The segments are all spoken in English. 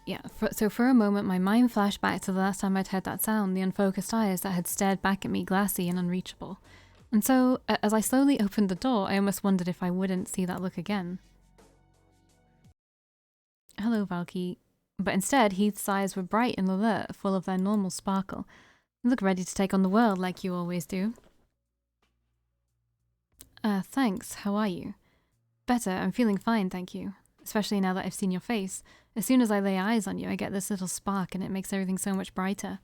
Yeah, so for a moment my mind flashed back to the last time I'd heard that sound, the unfocused eyes that had stared back at me, glassy and unreachable. And so, as I slowly opened the door, I almost wondered if I wouldn't see that look again. Hello, Valkii. But instead, Heath's eyes were bright and alert, full of their normal sparkle. You look ready to take on the world like you always do. Thanks. How are you? Better. I'm feeling fine, thank you. Especially now that I've seen your face. As soon as I lay eyes on you, I get this little spark and it makes everything so much brighter.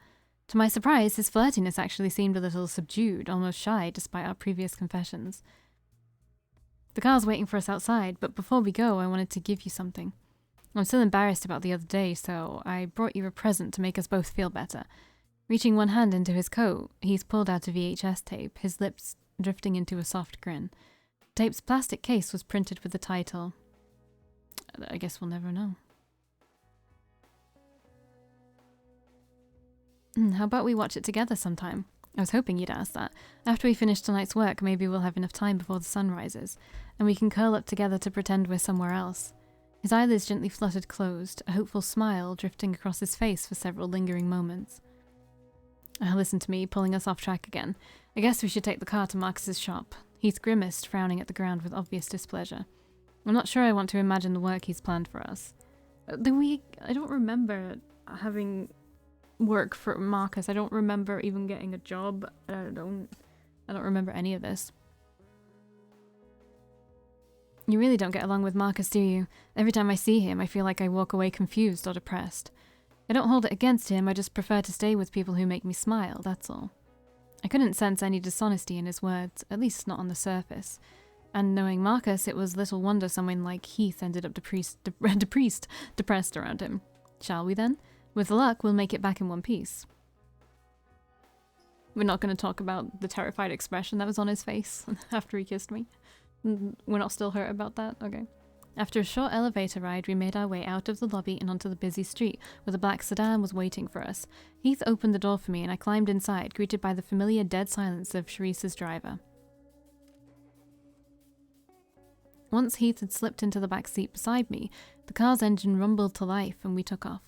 To my surprise, his flirtiness actually seemed a little subdued, almost shy, despite our previous confessions. The car's waiting for us outside, but before we go, I wanted to give you something. I'm still embarrassed about the other day, so I brought you a present to make us both feel better. Reaching one hand into his coat, he's pulled out a VHS tape, his lips drifting into a soft grin. The tape's plastic case was printed with the title, I guess we'll never know. How about we watch it together sometime? I was hoping you'd ask that. After we finish tonight's work, maybe we'll have enough time before the sun rises, and we can curl up together to pretend we're somewhere else. His eyelids gently fluttered closed, a hopeful smile drifting across his face for several lingering moments. Listen to me, pulling us off track again. I guess we should take the car to Marcus's shop. Heath grimaced, frowning at the ground with obvious displeasure. I'm not sure I want to imagine the work he's planned for us. I don't remember having work for Marcus. I don't remember even getting a job. I don't remember any of this. You really don't get along with Marcus, do you? Every time I see him, I feel like I walk away confused or depressed. I don't hold it against him, I just prefer to stay with people who make me smile, that's all. I couldn't sense any dishonesty in his words, at least not on the surface. And knowing Marcus, it was little wonder someone like Heath ended up depressed around him. Shall we then? With luck, we'll make it back in one piece. We're not going to talk about the terrified expression that was on his face after he kissed me. We're not still hurt about that? Okay. After a short elevator ride, we made our way out of the lobby and onto the busy street, where the black sedan was waiting for us. Heath opened the door for me, and I climbed inside, greeted by the familiar dead silence of Sharice's driver. Once Heath had slipped into the back seat beside me, the car's engine rumbled to life, and we took off.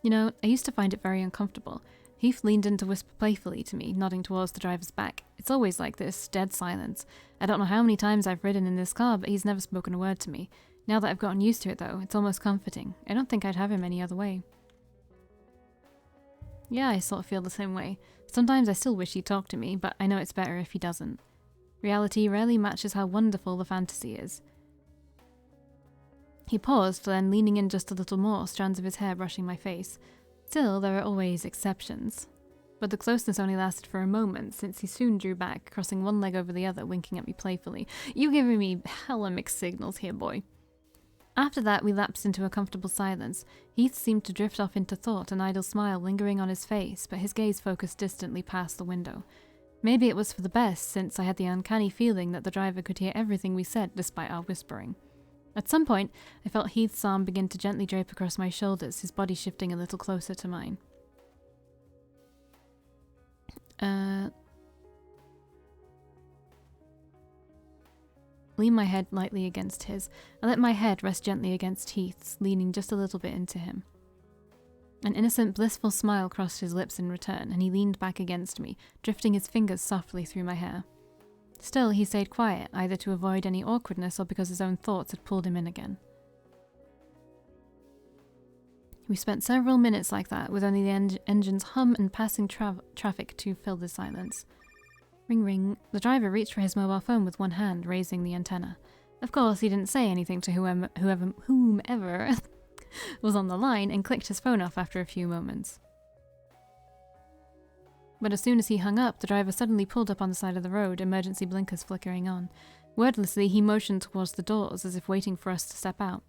You know, I used to find it very uncomfortable. Heath leaned in to whisper playfully to me, nodding towards the driver's back. It's always like this, dead silence. I don't know how many times I've ridden in this car, but he's never spoken a word to me. Now that I've gotten used to it, though, it's almost comforting. I don't think I'd have him any other way. Yeah, I sort of feel the same way. Sometimes I still wish he'd talk to me, but I know it's better if he doesn't. Reality rarely matches how wonderful the fantasy is. He paused, then leaning in just a little more, strands of his hair brushing my face. Still, there are always exceptions. But the closeness only lasted for a moment, since he soon drew back, crossing one leg over the other, winking at me playfully. You giving me hella mixed signals here, boy. After that, we lapsed into a comfortable silence. Heath seemed to drift off into thought, an idle smile lingering on his face, but his gaze focused distantly past the window. Maybe it was for the best, since I had the uncanny feeling that the driver could hear everything we said despite our whispering. At some point, I felt Heath's arm begin to gently drape across my shoulders, his body shifting a little closer to mine. Lean my head lightly against his. I let my head rest gently against Heath's, leaning just a little bit into him. An innocent, blissful smile crossed his lips in return, and he leaned back against me, drifting his fingers softly through my hair. Still, he stayed quiet, either to avoid any awkwardness or because his own thoughts had pulled him in again. We spent several minutes like that, with only the engine's hum and passing traffic to fill the silence. Ring ring. The driver reached for his mobile phone with one hand, raising the antenna. Of course, he didn't say anything to whomever was on the line, and clicked his phone off after a few moments. But as soon as he hung up, the driver suddenly pulled up on the side of the road, emergency blinkers flickering on. Wordlessly, he motioned towards the doors, as if waiting for us to step out.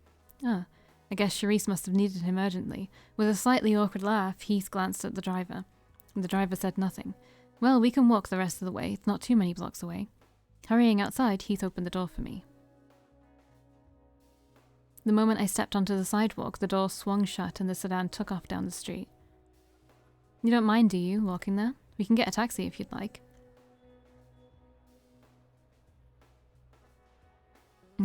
I guess Sharice must have needed him urgently. With a slightly awkward laugh, Heath glanced at the driver. The driver said nothing. Well, we can walk the rest of the way. It's not too many blocks away. Hurrying outside, Heath opened the door for me. The moment I stepped onto the sidewalk, the door swung shut and the sedan took off down the street. You don't mind, do you, walking there? We can get a taxi if you'd like.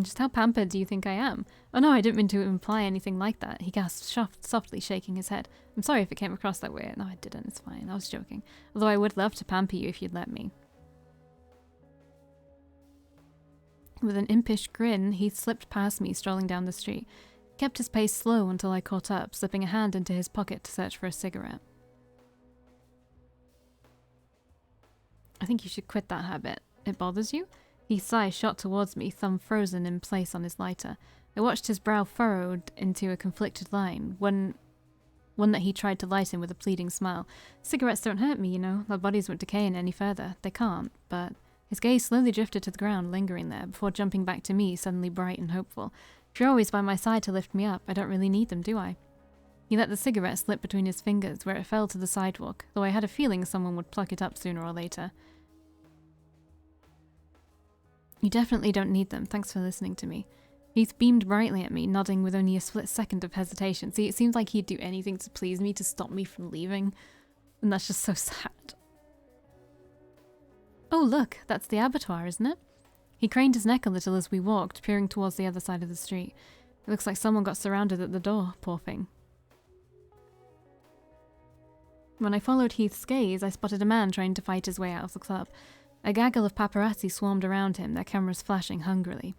Just how pampered do you think I am? Oh no, I didn't mean to imply anything like that, he gasped, softly shaking his head. I'm sorry if it came across that way. No, I didn't, it's fine, I was joking. Although I would love to pamper you if you'd let me. With an impish grin, he slipped past me, strolling down the street. He kept his pace slow until I caught up, slipping a hand into his pocket to search for a cigarette. I think you should quit that habit. It bothers you? Heath's eye shot towards me, thumb frozen in place on his lighter. I watched his brow furrowed into a conflicted line, one that he tried to lighten with a pleading smile. Cigarettes don't hurt me, you know. Our bodies won't decay any further. They can't, but... His gaze slowly drifted to the ground, lingering there, before jumping back to me, suddenly bright and hopeful. If you're always by my side to lift me up, I don't really need them, do I? He let the cigarette slip between his fingers, where it fell to the sidewalk, though I had a feeling someone would pluck it up sooner or later. You definitely don't need them, thanks for listening to me. Heath beamed brightly at me, nodding with only a split second of hesitation. See, it seems like he'd do anything to please me, to stop me from leaving. And that's just so sad. Oh look, that's the abattoir, isn't it? He craned his neck a little as we walked, peering towards the other side of the street. It looks like someone got surrounded at the door, poor thing. When I followed Heath's gaze, I spotted a man trying to fight his way out of the club. A gaggle of paparazzi swarmed around him, their cameras flashing hungrily.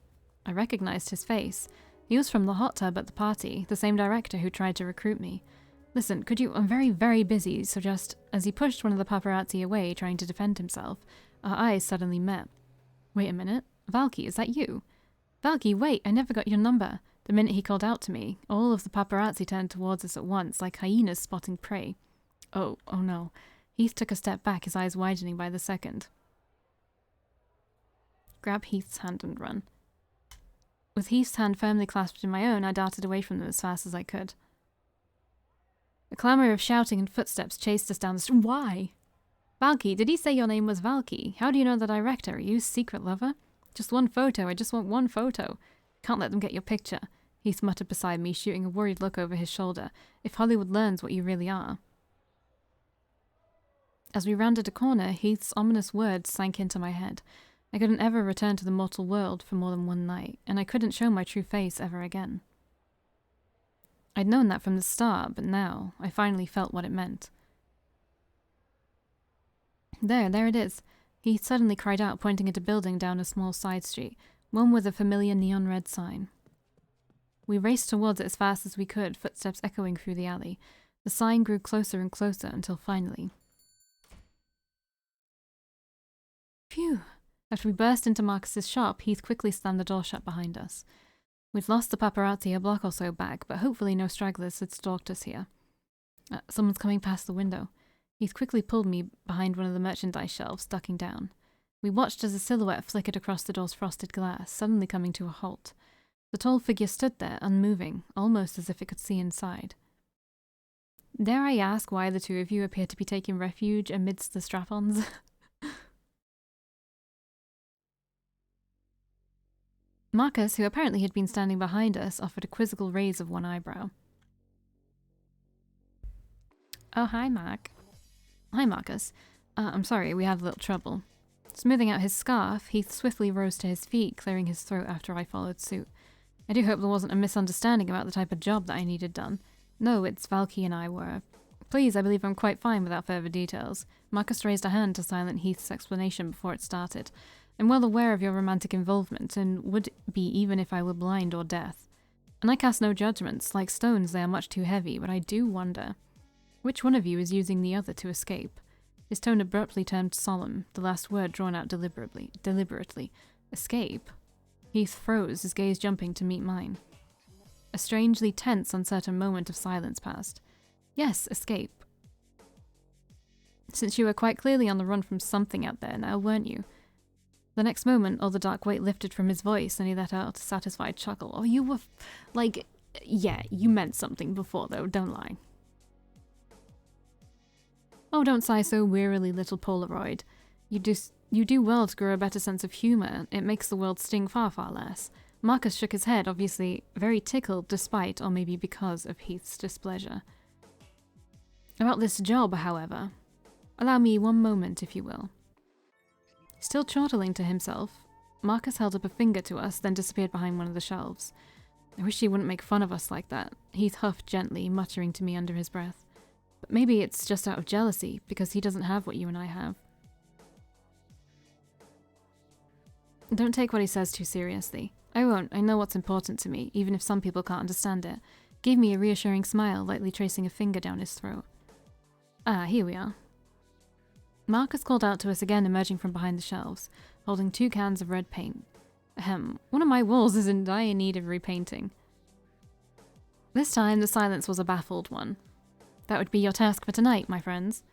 I recognized his face. He was from the hot tub at the party, the same director who tried to recruit me. Listen, could you— I'm very, very busy, so just— As he pushed one of the paparazzi away, trying to defend himself, our eyes suddenly met. Wait a minute. Valkii, is that you? Valkii, wait, I never got your number. The minute he called out to me, all of the paparazzi turned towards us at once, like hyenas spotting prey. Oh no. Heath took a step back, his eyes widening by the second. Grab Heath's hand and run. With Heath's hand firmly clasped in my own, I darted away from them as fast as I could. A clamour of shouting and footsteps chased us down the street. Why? Valkii, did he say your name was Valkii? How do you know the director? Are you his secret lover? Just one photo, I just want one photo. Can't let them get your picture, Heath muttered beside me, shooting a worried look over his shoulder. If Hollywood learns what you really are. As we rounded a corner, Heath's ominous words sank into my head. I couldn't ever return to the mortal world for more than one night, and I couldn't show my true face ever again. I'd known that from the start, but now I finally felt what it meant. There it is. He suddenly cried out, pointing at a building down a small side street, one with a familiar neon red sign. We raced towards it as fast as we could, footsteps echoing through the alley. The sign grew closer and closer until finally... Phew! After we burst into Marcus's shop, Heath quickly slammed the door shut behind us. We'd lost the paparazzi a block or so back, but hopefully no stragglers had stalked us here. Someone's coming past the window. Heath quickly pulled me behind one of the merchandise shelves, ducking down. We watched as a silhouette flickered across the door's frosted glass, suddenly coming to a halt. The tall figure stood there, unmoving, almost as if it could see inside. Dare I ask why the two of you appear to be taking refuge amidst the strap-ons? Marcus, who apparently had been standing behind us, offered a quizzical raise of one eyebrow. Oh, hi, Mark. Hi, Marcus. I'm sorry, we had a little trouble. Smoothing out his scarf, Heath swiftly rose to his feet, clearing his throat after I followed suit. I do hope there wasn't a misunderstanding about the type of job that I needed done. No, it's Valkii and I were... Please, I believe I'm quite fine without further details. Marcus raised a hand to silence Heath's explanation before it started. I'm well aware of your romantic involvement, and would be even if I were blind or deaf. And I cast no judgments. Like stones, they are much too heavy, but I do wonder... Which one of you is using the other to escape? His tone abruptly turned solemn, the last word drawn out deliberately. Escape? Heath froze, his gaze jumping to meet mine. A strangely tense, uncertain moment of silence passed. Yes, escape. Since you were quite clearly on the run from something out there now, weren't you? The next moment, all the dark weight lifted from his voice, and he let out a satisfied chuckle. Oh, you were... yeah, you meant something before, though, don't lie. Oh, don't sigh so wearily, little Polaroid. You do well to grow a better sense of humour. It makes the world sting far, far less. Marcus shook his head, obviously very tickled despite, or maybe because, of Heath's displeasure. About this job, however. Allow me one moment, if you will. Still chortling to himself, Marcus held up a finger to us, then disappeared behind one of the shelves. I wish he wouldn't make fun of us like that. Heath huffed gently, muttering to me under his breath. But maybe it's just out of jealousy, because he doesn't have what you and I have. Don't take what he says too seriously. I won't. I know what's important to me, even if some people can't understand it. Gave me a reassuring smile, lightly tracing a finger down his throat. Ah, here we are. Marcus called out to us again, emerging from behind the shelves, holding 2 cans of red paint. One of my walls is in dire need of repainting. This time, the silence was a baffled one. That would be your task for tonight, my friends.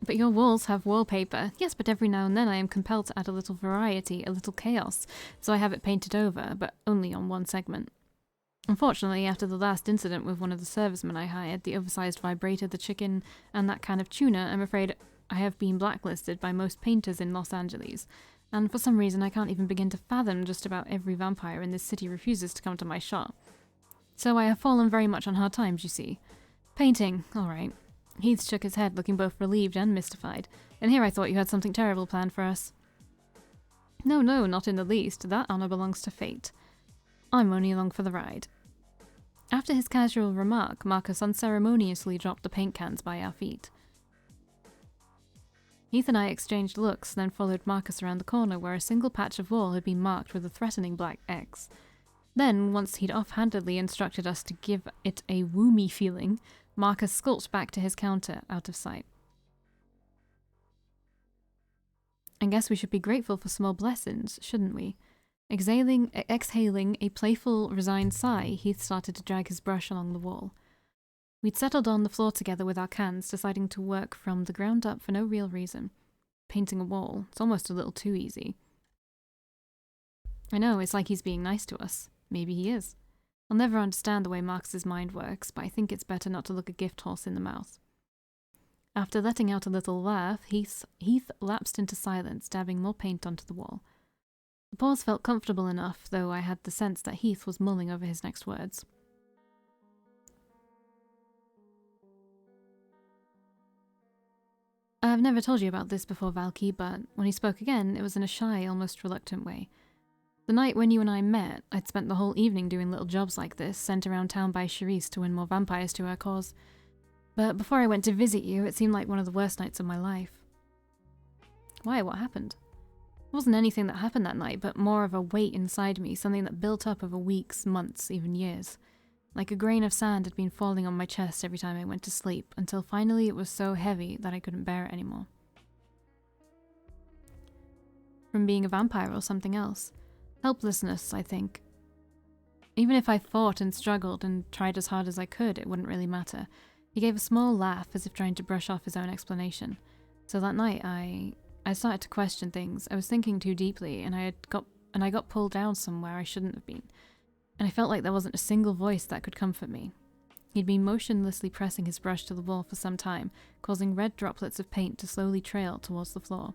But your walls have wallpaper. Yes, but every now and then I am compelled to add a little variety, a little chaos, so I have it painted over, but only on one segment. Unfortunately, after the last incident with one of the servicemen I hired, the oversized vibrator, the chicken, and that can of tuna, I'm afraid I have been blacklisted by most painters in Los Angeles, and for some reason I can't even begin to fathom just about every vampire in this city refuses to come to my shop. So I have fallen very much on hard times, you see. Painting, all right. Heath shook his head, looking both relieved and mystified. And here I thought you had something terrible planned for us. No, not in the least. That honor belongs to fate. I'm only along for the ride. After his casual remark, Marcus unceremoniously dropped the paint cans by our feet. Heath and I exchanged looks, then followed Marcus around the corner where a single patch of wall had been marked with a threatening black X. Then, once he'd offhandedly instructed us to give it a woomy feeling, Marcus skulked back to his counter, out of sight. I guess we should be grateful for small blessings, shouldn't we? Exhaling a playful, resigned sigh, Heath started to drag his brush along the wall. We'd settled on the floor together with our cans, deciding to work from the ground up for no real reason. Painting a wall, it's almost a little too easy. I know, it's like he's being nice to us. Maybe he is. I'll never understand the way Marcus's mind works, but I think it's better not to look a gift horse in the mouth. After letting out a little laugh, Heath lapsed into silence, dabbing more paint onto the wall. The pause felt comfortable enough, though I had the sense that Heath was mulling over his next words. I've never told you about this before, Valkii, but when he spoke again, it was in a shy, almost reluctant way. The night when you and I met, I'd spent the whole evening doing little jobs like this, sent around town by Charisse to win more vampires to her cause. But before I went to visit you, it seemed like one of the worst nights of my life. Why? What happened? It wasn't anything that happened that night, but more of a weight inside me, something that built up over weeks, months, even years. Like a grain of sand had been falling on my chest every time I went to sleep, until finally it was so heavy that I couldn't bear it anymore. From being a vampire or something else. Helplessness, I think. Even if I fought and struggled and tried as hard as I could, it wouldn't really matter. He gave a small laugh as if trying to brush off his own explanation. So that night I started to question things. I was thinking too deeply, and I got pulled down somewhere I shouldn't have been. And I felt like there wasn't a single voice that could comfort me. He'd been motionlessly pressing his brush to the wall for some time, causing red droplets of paint to slowly trail towards the floor.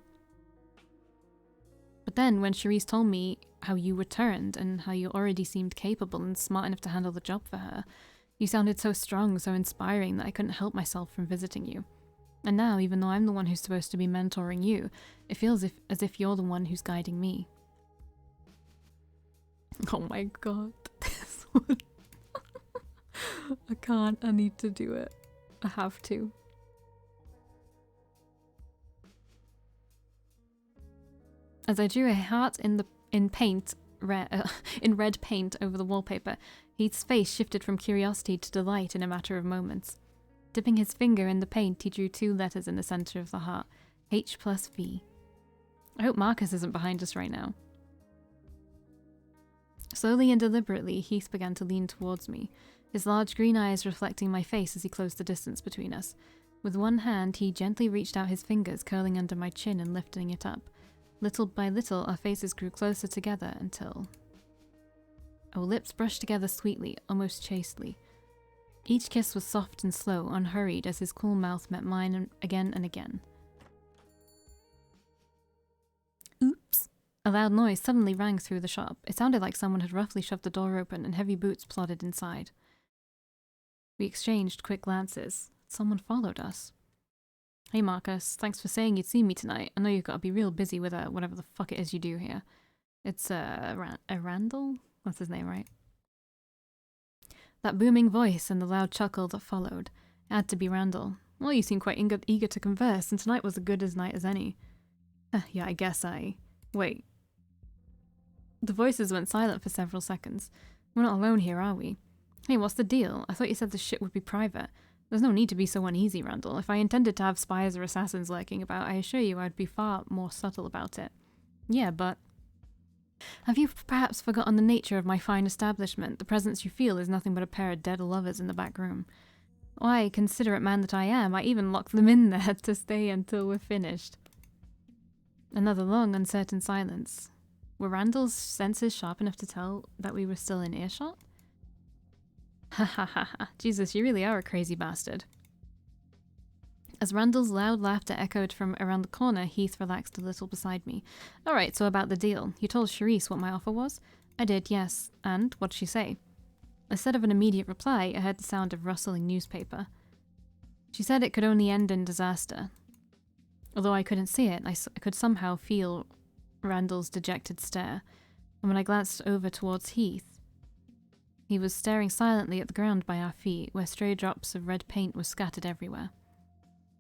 But then, when Charisse told me how you returned and how you already seemed capable and smart enough to handle the job for her, you sounded so strong, so inspiring that I couldn't help myself from visiting you. And now, even though I'm the one who's supposed to be mentoring you, it feels as if you're the one who's guiding me. Oh my god, this one. I can't, I need to do it. I have to. As I drew a heart in red paint over the wallpaper, Heath's face shifted from curiosity to delight in a matter of moments. Dipping his finger in the paint, he drew 2 letters in the center of the heart, H+V. I hope Marcus isn't behind us right now. Slowly and deliberately, Heath began to lean towards me, his large green eyes reflecting my face as he closed the distance between us. With one hand, he gently reached out his fingers, curling under my chin and lifting it up. Little by little, our faces grew closer together until... our lips brushed together sweetly, almost chastely. Each kiss was soft and slow, unhurried, as his cool mouth met mine again and again. Oops! A loud noise suddenly rang through the shop. It sounded like someone had roughly shoved the door open and heavy boots plodded inside. We exchanged quick glances. Someone followed us. Hey Marcus, thanks for saying you'd see me tonight. I know you've got to be real busy with whatever the fuck it is you do here. It's Randall? That's his name, right? That booming voice and the loud chuckle that followed. It had to be Randall. Well, you seem quite eager to converse, and tonight was as good a night as any. Yeah, I guess I... Wait. The voices went silent for several seconds. We're not alone here, are we? Hey, what's the deal? I thought you said this shit would be private. There's no need to be so uneasy, Randall. If I intended to have spies or assassins lurking about, I assure you I'd be far more subtle about it. Yeah, but... Have you perhaps forgotten the nature of my fine establishment? The presence you feel is nothing but a pair of dead lovers in the back room. Why, considerate man that I am, I even locked them in there to stay until we're finished. Another long, uncertain silence. Were Randall's senses sharp enough to tell that we were still in earshot? Ha ha ha ha. Jesus, you really are a crazy bastard. As Randall's loud laughter echoed from around the corner, Heath relaxed a little beside me. Alright, so about the deal. You told Charisse what my offer was? I did, yes. And? What'd she say? Instead of an immediate reply, I heard the sound of rustling newspaper. She said it could only end in disaster. Although I couldn't see it, I could somehow feel Randall's dejected stare. And when I glanced over towards Heath, he was staring silently at the ground by our feet, where stray drops of red paint were scattered everywhere.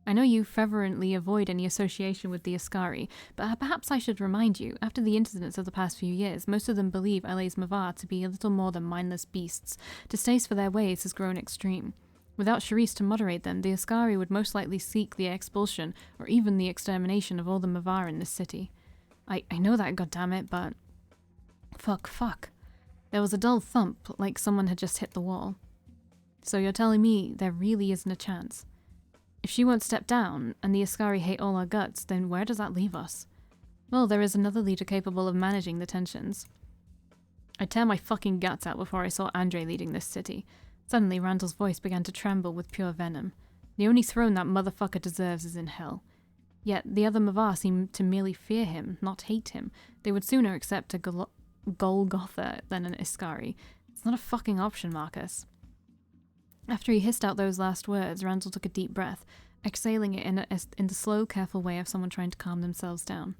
I know you fervently avoid any association with the Ascari, but perhaps I should remind you, after the incidents of the past few years, most of them believe LA's Mavar to be a little more than mindless beasts. Distaste for their ways has grown extreme. Without Charisse to moderate them, the Ascari would most likely seek the expulsion, or even the extermination of all the Mavar in this city. I know that, goddammit, but... Fuck. There was a dull thump, like someone had just hit the wall. So you're telling me there really isn't a chance? If she won't step down, and the Ascari hate all our guts, then where does that leave us? Well, there is another leader capable of managing the tensions. I'd tear my fucking guts out before I saw Andre leading this city. Suddenly, Randall's voice began to tremble with pure venom. The only throne that motherfucker deserves is in hell. Yet, the other Mavar seem to merely fear him, not hate him. They would sooner accept a Golgotha than an Ascari. It's not a fucking option, Marcus. After he hissed out those last words, Randall took a deep breath, exhaling it in the slow, careful way of someone trying to calm themselves down.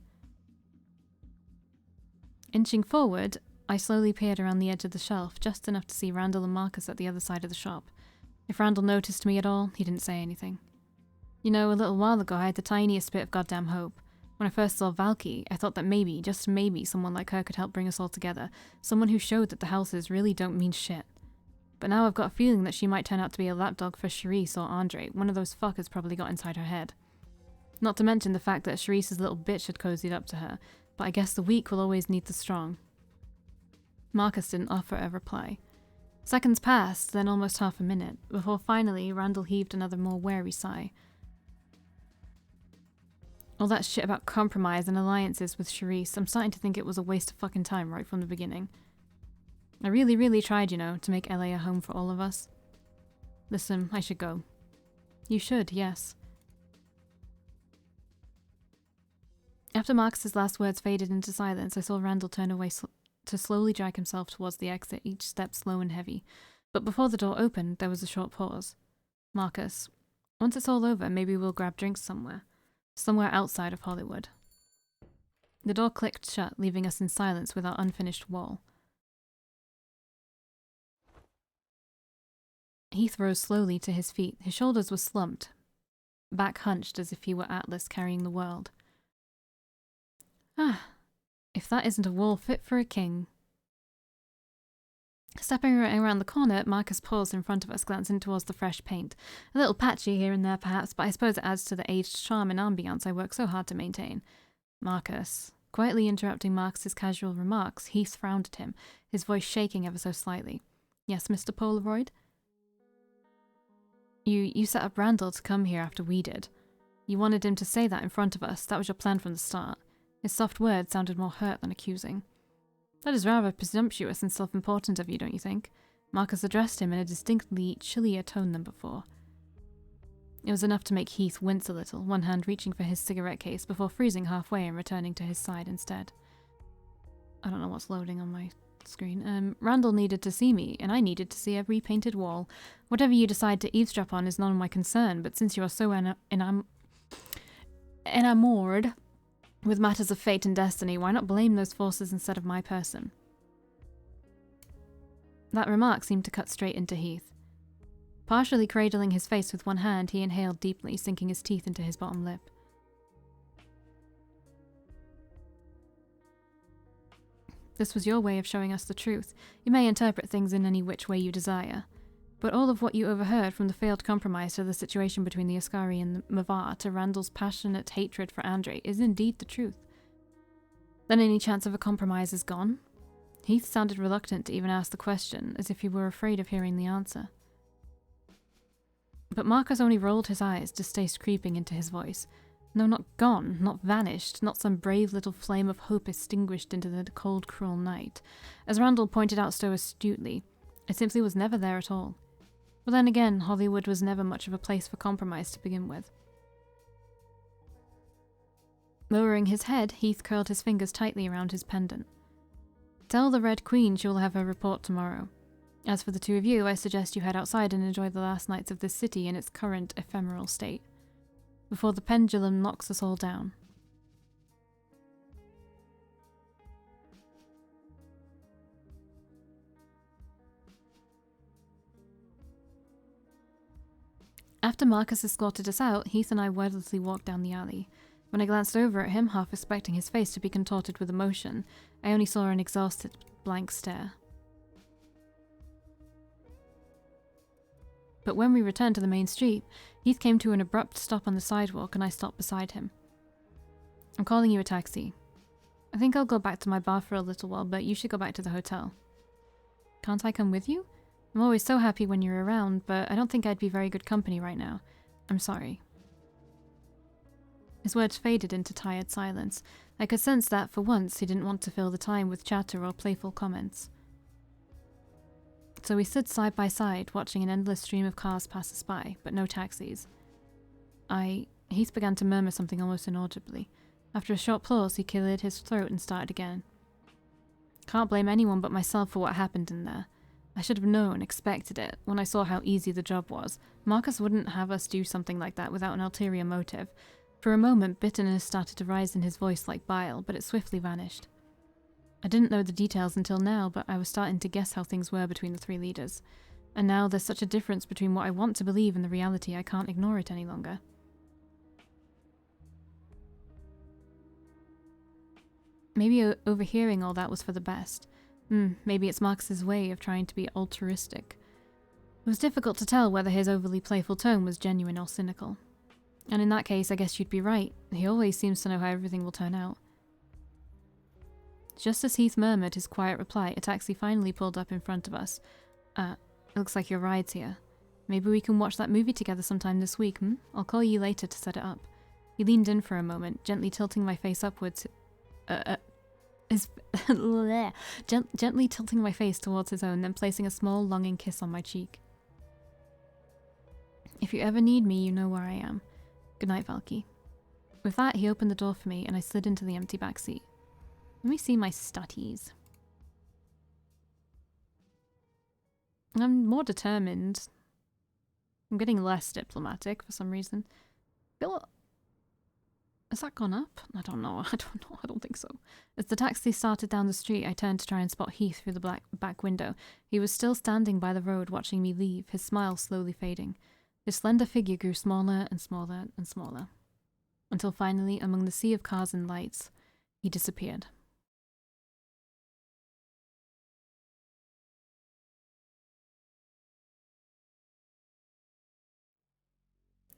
Inching forward, I slowly peered around the edge of the shelf, just enough to see Randall and Marcus at the other side of the shop. If Randall noticed me at all, he didn't say anything. You know, a little while ago I had the tiniest bit of goddamn hope. When I first saw Valkii, I thought that maybe, just maybe, someone like her could help bring us all together. Someone who showed that the houses really don't mean shit. But now I've got a feeling that she might turn out to be a lapdog for Charisse or Andre. One of those fuckers probably got inside her head. Not to mention the fact that Charisse's little bitch had cozied up to her, but I guess the weak will always need the strong. Marcus didn't offer a reply. Seconds passed, then almost half a minute, before finally Randall heaved another more wary sigh. All that shit about compromise and alliances with Charisse, I'm starting to think it was a waste of fucking time right from the beginning. I really tried, you know, to make LA a home for all of us. Listen, I should go. You should, yes. After Marcus's last words faded into silence, I saw Randall turn away to slowly drag himself towards the exit, each step slow and heavy. But before the door opened, there was a short pause. Marcus, once it's all over, maybe we'll grab drinks somewhere. Somewhere outside of Hollywood. The door clicked shut, leaving us in silence with our unfinished wall. Heath rose slowly to his feet. His shoulders were slumped, back hunched as if he were Atlas carrying the world. Ah, if that isn't a wall fit for a king. Stepping around the corner, Marcus paused in front of us, glancing towards the fresh paint. A little patchy here and there, perhaps, but I suppose it adds to the aged charm and ambience I work so hard to maintain. Marcus. Quietly interrupting Marcus's casual remarks, Heath frowned at him, his voice shaking ever so slightly. Yes, Mr. Polaroid? You set up Randall to come here after we did. You wanted him to say that in front of us. That was your plan from the start. His soft words sounded more hurt than accusing. That is rather presumptuous and self-important of you, don't you think? Marcus addressed him in a distinctly chillier tone than before. It was enough to make Heath wince a little, one hand reaching for his cigarette case before freezing halfway and returning to his side instead. I don't know what's loading on my screen. Randall needed to see me, and I needed to see a repainted wall. Whatever you decide to eavesdrop on is none of my concern, but since you are so enamored with matters of fate and destiny, why not blame those forces instead of my person? That remark seemed to cut straight into Heath. Partially cradling his face with one hand, he inhaled deeply, sinking his teeth into his bottom lip. This was your way of showing us the truth. You may interpret things in any which way you desire, but all of what you overheard, from the failed compromise to the situation between the Ascari and the Mavar to Randall's passionate hatred for Andre, is indeed the truth. Then any chance of a compromise is gone? Heath sounded reluctant to even ask the question, as if he were afraid of hearing the answer. But Marcus only rolled his eyes, distaste creeping into his voice. No, not gone, not vanished, not some brave little flame of hope extinguished into the cold, cruel night. As Randall pointed out so astutely, it simply was never there at all. But then again, Hollywood was never much of a place for compromise to begin with. Lowering his head, Heath curled his fingers tightly around his pendant. Tell the Red Queen she will have her report tomorrow. As for the two of you, I suggest you head outside and enjoy the last nights of this city in its current ephemeral state, before the pendulum knocks us all down. After Marcus escorted us out, Heath and I wordlessly walked down the alley. When I glanced over at him, half expecting his face to be contorted with emotion, I only saw an exhausted, blank stare. But when we returned to the main street, Heath came to an abrupt stop on the sidewalk and I stopped beside him. I'm calling you a taxi. I think I'll go back to my bar for a little while, but you should go back to the hotel. Can't I come with you? I'm always so happy when you're around, but I don't think I'd be very good company right now. I'm sorry. His words faded into tired silence. I could sense that, for once, he didn't want to fill the time with chatter or playful comments. So we stood side by side, watching an endless stream of cars pass us by, but no taxis. Heath began to murmur something almost inaudibly. After a short pause, he cleared his throat and started again. Can't blame anyone but myself for what happened in there. I should have known, expected it, when I saw how easy the job was. Marcus wouldn't have us do something like that without an ulterior motive. For a moment, bitterness started to rise in his voice like bile, but it swiftly vanished. I didn't know the details until now, but I was starting to guess how things were between the three leaders. And now there's such a difference between what I want to believe and the reality, I can't ignore it any longer. Maybe overhearing all that was for the best. Maybe it's Marcus's way of trying to be altruistic. It was difficult to tell whether his overly playful tone was genuine or cynical. And in that case, I guess you'd be right. He always seems to know how everything will turn out. Just as Heath murmured his quiet reply, a taxi finally pulled up in front of us. Looks like your ride's here. Maybe we can watch that movie together sometime this week, I'll call you later to set it up. He leaned in for a moment, gently tilting my face upwards. Gently tilting my face towards his own, then placing a small, longing kiss on my cheek. If you ever need me, you know where I am. Good night, Valkii. With that, he opened the door for me, and I slid into the empty back seat. Let me see my stutties. I'm more determined. I'm getting less diplomatic for some reason. Has that gone up? I don't know. I don't think so. As the taxi started down the street, I turned to try and spot Heath through the back window. He was still standing by the road watching me leave, his smile slowly fading. His slender figure grew smaller and smaller and smaller, until finally, among the sea of cars and lights, he disappeared.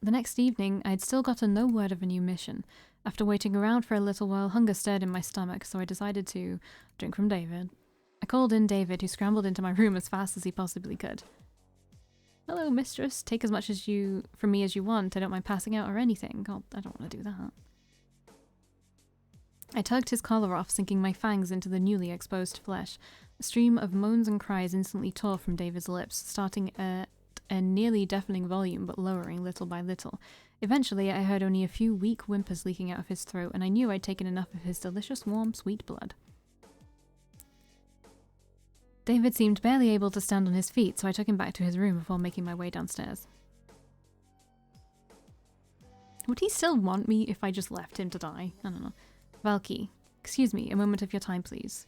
The next evening, I had still gotten no word of a new mission. After waiting around for a little while, hunger stirred in my stomach, so I decided to drink from David. I called in David, who scrambled into my room as fast as he possibly could. Hello, mistress. Take as much from me as you want. I don't mind passing out or anything. Oh, I don't want to do that. I tugged his collar off, sinking my fangs into the newly exposed flesh. A stream of moans and cries instantly tore from David's lips, starting at a nearly deafening volume but lowering little by little. Eventually, I heard only a few weak whimpers leaking out of his throat, and I knew I'd taken enough of his delicious, warm, sweet blood. David seemed barely able to stand on his feet, so I took him back to his room before making my way downstairs. Would he still want me if I just left him to die? I don't know. Valkii, excuse me, a moment of your time, please.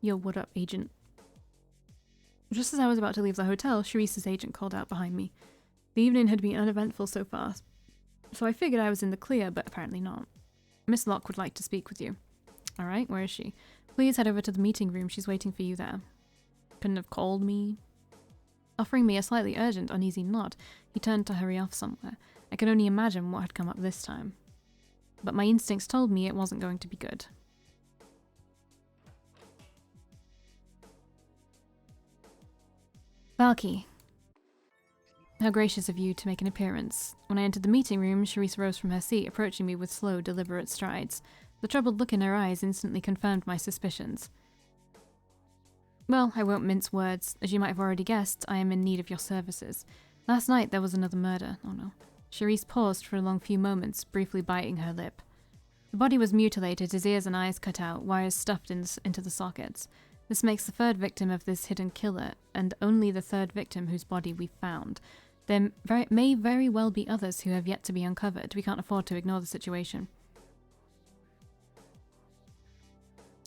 Yo, what up, agent? Just as I was about to leave the hotel, Sharice's agent called out behind me. The evening had been uneventful so far, so I figured I was in the clear, but apparently not. Miss Locke would like to speak with you. Alright, where is she? Please head over to the meeting room, she's waiting for you there. Couldn't have called me? Offering me a slightly urgent, uneasy nod, he turned to hurry off somewhere. I could only imagine what had come up this time. But my instincts told me it wasn't going to be good. Valkii. How gracious of you to make an appearance. When I entered the meeting room, Sharice rose from her seat, approaching me with slow, deliberate strides. The troubled look in her eyes instantly confirmed my suspicions. Well, I won't mince words. As you might have already guessed, I am in need of your services. Last night there was another murder. Oh no. Sharice paused for a long few moments, briefly biting her lip. The body was mutilated, his ears and eyes cut out, wires stuffed into the sockets. This makes the third victim of this hidden killer, and only the third victim whose body we found. There may very well be others who have yet to be uncovered. We can't afford to ignore the situation.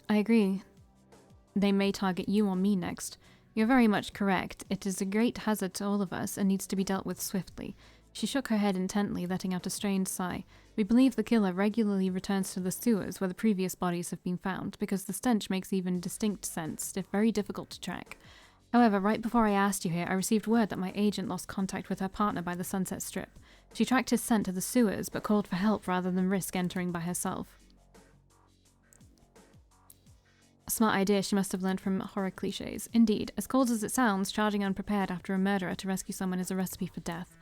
I agree. They may target you or me next. You're very much correct. It is a great hazard to all of us and needs to be dealt with swiftly. She shook her head intently, letting out a strained sigh. We believe the killer regularly returns to the sewers where the previous bodies have been found, because the stench makes even distinct sense, if very difficult to track. However, right before I asked you here, I received word that my agent lost contact with her partner by the Sunset Strip. She tracked his scent to the sewers, but called for help rather than risk entering by herself. A smart idea she must have learned from horror cliches. Indeed, as cold as it sounds, charging unprepared after a murderer to rescue someone is a recipe for death.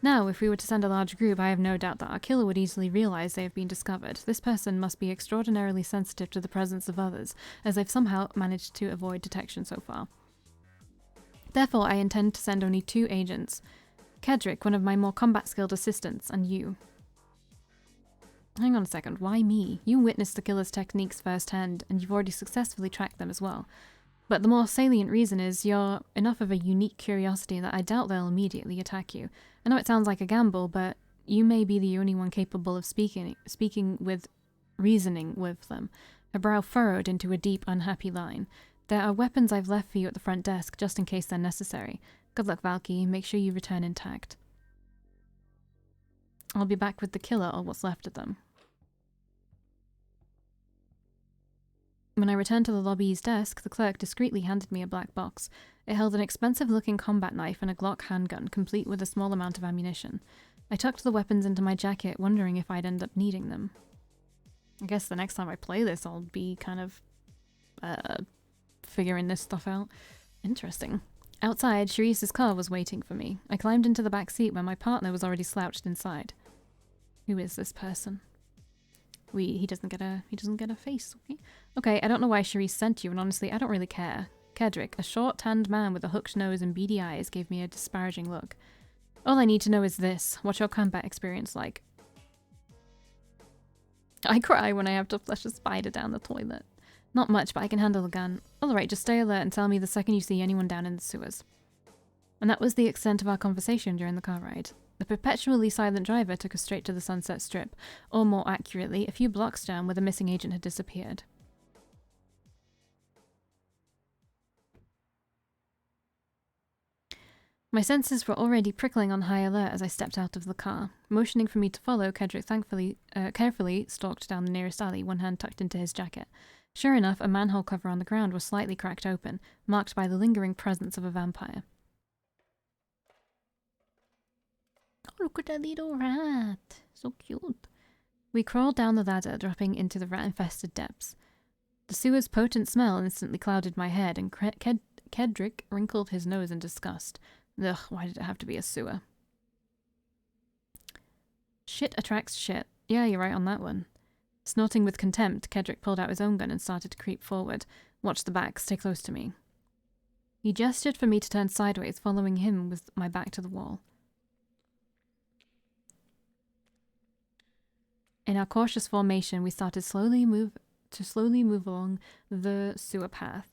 Now, if we were to send a large group, I have no doubt that our killer would easily realize they have been discovered. This person must be extraordinarily sensitive to the presence of others, as they've somehow managed to avoid detection so far. Therefore, I intend to send only 2 agents. Kedrick, one of my more combat-skilled assistants, and you. Hang on a second, why me? You witnessed the killer's techniques firsthand, and you've already successfully tracked them as well. But the more salient reason is you're enough of a unique curiosity that I doubt they'll immediately attack you. I know it sounds like a gamble, but you may be the only one capable of reasoning with them. Her brow furrowed into a deep, unhappy line. There are weapons I've left for you at the front desk, just in case they're necessary. Good luck, Valkii. Make sure you return intact. I'll be back with the killer or what's left of them. When I returned to the lobby's desk, the clerk discreetly handed me a black box. It held an expensive-looking combat knife and a Glock handgun, complete with a small amount of ammunition. I tucked the weapons into my jacket, wondering if I'd end up needing them. I guess the next time I play this, I'll be kind of, figuring this stuff out. Interesting. Outside, Sharice's car was waiting for me. I climbed into the back seat where my partner was already slouched inside. Who is this person? He doesn't get a face, okay? Okay, I don't know why Sharice sent you, and honestly, I don't really care. Kedrick, a short, tanned man with a hooked nose and beady eyes, gave me a disparaging look. All I need to know is this. What's your combat experience like? I cry when I have to flush a spider down the toilet. Not much, but I can handle a gun. Alright, just stay alert and tell me the second you see anyone down in the sewers. And that was the extent of our conversation during the car ride. The perpetually silent driver took us straight to the Sunset Strip, or more accurately, a few blocks down where the missing agent had disappeared. My senses were already prickling on high alert as I stepped out of the car. Motioning for me to follow, Kedrick carefully stalked down the nearest alley, one hand tucked into his jacket. Sure enough, a manhole cover on the ground was slightly cracked open, marked by the lingering presence of a vampire. Oh, look at that little rat. So cute. We crawled down the ladder, dropping into the rat-infested depths. The sewer's potent smell instantly clouded my head, and Kedrick wrinkled his nose in disgust. Ugh, why did it have to be a sewer? Shit attracts shit. Yeah, you're right on that one. Snorting with contempt, Kedrick pulled out his own gun and started to creep forward. Watch the back, stay close to me. He gestured for me to turn sideways, following him with my back to the wall. In our cautious formation, we started slowly move along the sewer path.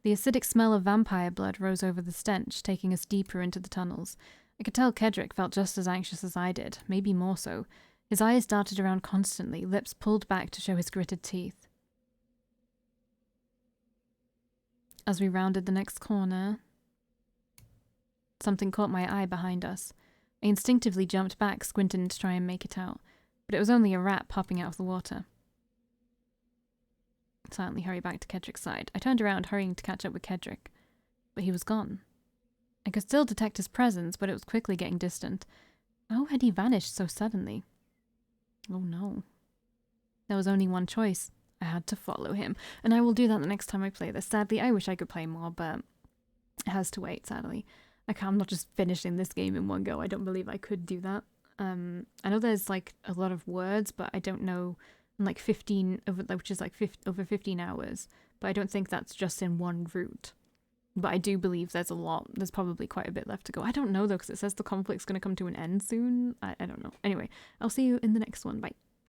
The acidic smell of vampire blood rose over the stench, taking us deeper into the tunnels. I could tell Kedrick felt just as anxious as I did, maybe more so. His eyes darted around constantly, lips pulled back to show his gritted teeth. As we rounded the next corner, something caught my eye behind us. I instinctively jumped back, squinting to try and make it out, but it was only a rat popping out of the water. I silently hurried back to Kedrick's side. I turned around, hurrying to catch up with Kedrick, but he was gone. I could still detect his presence, but it was quickly getting distant. How had he vanished so suddenly? Oh no. There was only one choice. I had to follow him, and I will do that the next time I play this. Sadly, I wish I could play more, but it has to wait, sadly. I'm not just finishing this game in one go. I don't believe I could do that. I know there's like a lot of words, but I don't know, like 15, which is like over 15 hours, but I don't think that's just in one route. But I do believe there's probably quite a bit left to go. I don't know though, because it says the conflict's going to come to an end soon. I don't know. Anyway, I'll see you in the next one. Bye.